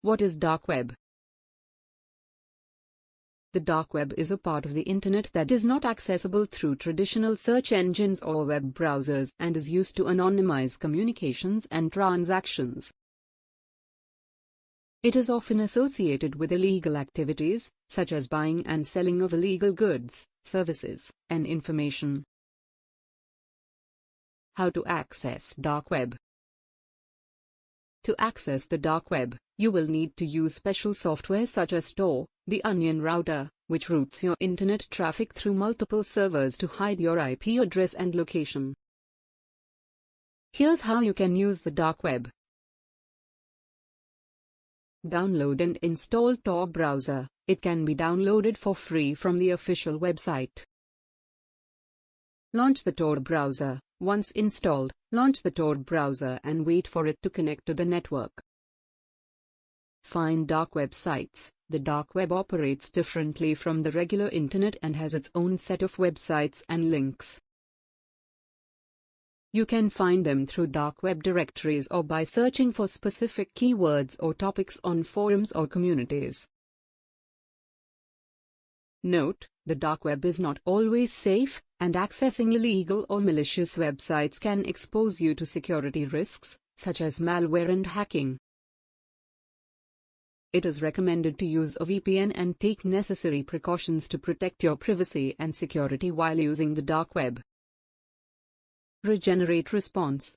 What is dark web? The dark web is a part of the internet that is not accessible through traditional search engines or web browsers and is used to anonymize communications and transactions. It is often associated with illegal activities, such as buying and selling of illegal goods, services, and information. How to access dark web? To access the dark web, you will need to use special software such as TOR, the onion router, which routes your internet traffic through multiple servers to hide your IP address and location. Here's how you can use the dark web. Download and install TOR browser. It can be downloaded for free from the official website. Launch the TOR browser. Once installed, launch the TOR browser and wait for it to connect to the network. Find dark web sites. The dark web operates differently from the regular internet and has its own set of websites and links. You can find them through dark web directories or by searching for specific keywords or topics on forums or communities. Note: the dark web is not always safe, and accessing illegal or malicious websites can expose you to security risks, such as malware and hacking. It is recommended to use a VPN and take necessary precautions to protect your privacy and security while using the dark web. Regenerate response.